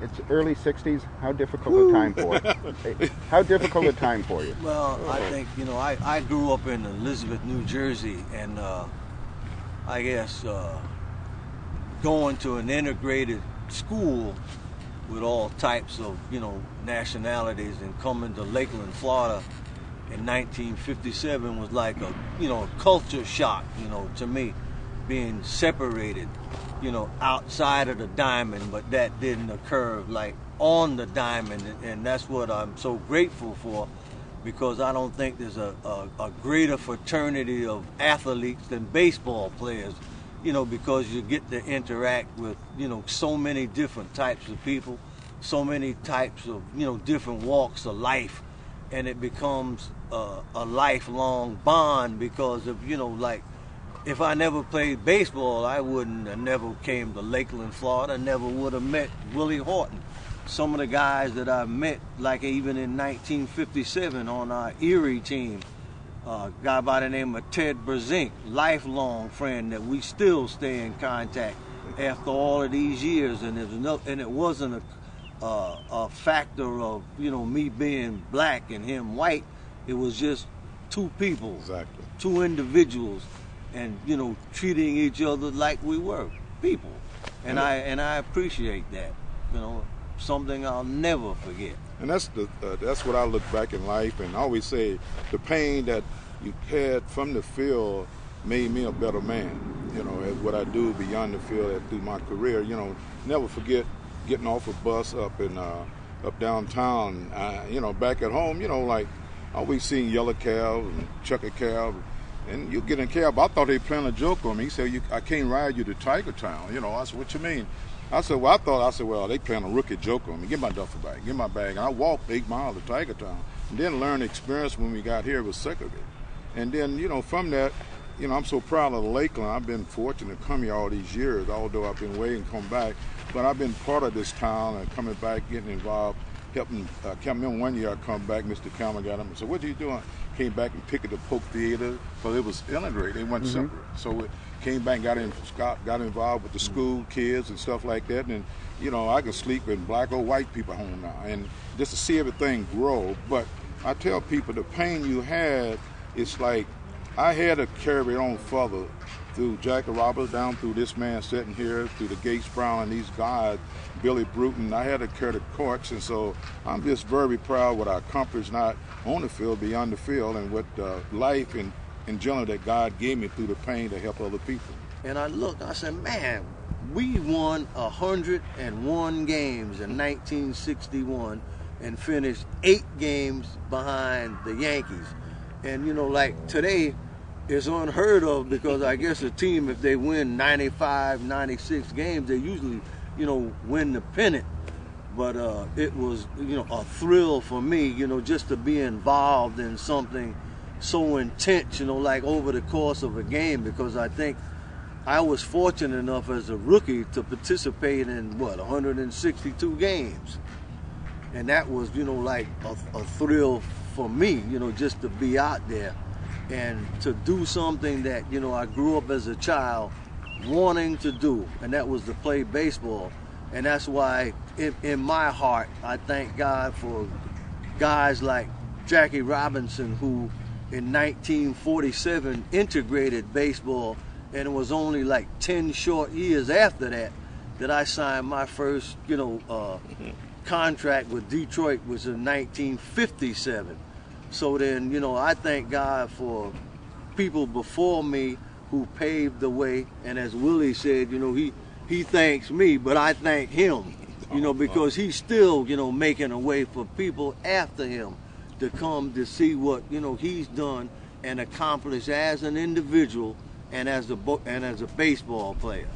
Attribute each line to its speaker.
Speaker 1: It's early 60s. How difficult a time for you? How difficult a time for you?
Speaker 2: Well, I think, I grew up in Elizabeth, New Jersey, and I guess going to an integrated school with all types of, nationalities and coming to Lakeland, Florida in 1957 was like a, culture shock, to me, being separated, outside of the diamond, but that didn't occur like on the diamond, and that's what I'm so grateful for, because I don't think there's a greater fraternity of athletes than baseball players, because you get to interact with, so many different types of people, so many types of, different walks of life, and it becomes a lifelong bond because of, if I never played baseball, I wouldn't have never came to Lakeland, Florida, never would have met Willie Horton. Some of the guys that I met, like even in 1957 on our Erie team, a guy by the name of Ted Brezink, lifelong friend that we still stay in contact after all of these years, and it wasn't a factor of me being black and him white. It was just two people,
Speaker 3: exactly,
Speaker 2: two individuals, and treating each other like we were people, and I appreciate that. Something I'll never forget.
Speaker 3: And that's what I look back in life, and I always say the pain that you had from the field made me a better man. As what I do beyond the field through my career. Never forget getting off a bus up downtown. Back at home, like I always seen yellow cabs and checkered cabs. And you get in a cab, I thought they playing a joke on me. He said, I can't ride you to Tiger Town. I said, what you mean? I said, well, they playing a rookie joke on me. Get my duffel bag, get my bag. And I walked 8 miles to Tiger Town. And then learned the experience when we got here was segregated. And then, from that, I'm so proud of Lakeland. I've been fortunate to come here all these years, although I've been waiting to come back. But I've been part of this town and coming back, getting involved, helping. Cameron, one year I come back, Mr. Cameron got him and said, what are you doing? Came back and picked the Polk Theater, because it was integrated, it wasn't separate. So it came back and got involved with the school kids and stuff like that. And, I can sleep in black or white people home now. And just to see everything grow. But I tell people the pain you had, it's like I had to carry it on further through Jackie Roberts, down through this man sitting here, through the Gates Brown and these guys, Billy Bruton. I had to carry the courts, and so I'm just very proud of what I accomplished, not on the field, beyond the field, and what life in general that God gave me through the pain to help other people.
Speaker 2: And I said, man, we won 101 games in 1961 and finished 8 games behind the Yankees. And, like today, it's unheard of, because I guess a team, if they win 95, 96 games, they usually, win the pennant. But it was, a thrill for me, just to be involved in something so intense, like over the course of a game, because I think I was fortunate enough as a rookie to participate in, 162 games. And that was, like a thrill for me, just to be out there and to do something that, I grew up as a child wanting to do, and that was to play baseball. And that's why in my heart, I thank God for guys like Jackie Robinson, who in 1947 integrated baseball, and it was only like 10 short years after that I signed my first, contract with Detroit, was in 1957. So then, I thank God for people before me who paved the way. And as Willie said, he thanks me, but I thank him, because he's still, making a way for people after him to come to see what, he's done and accomplished as an individual and as a baseball player.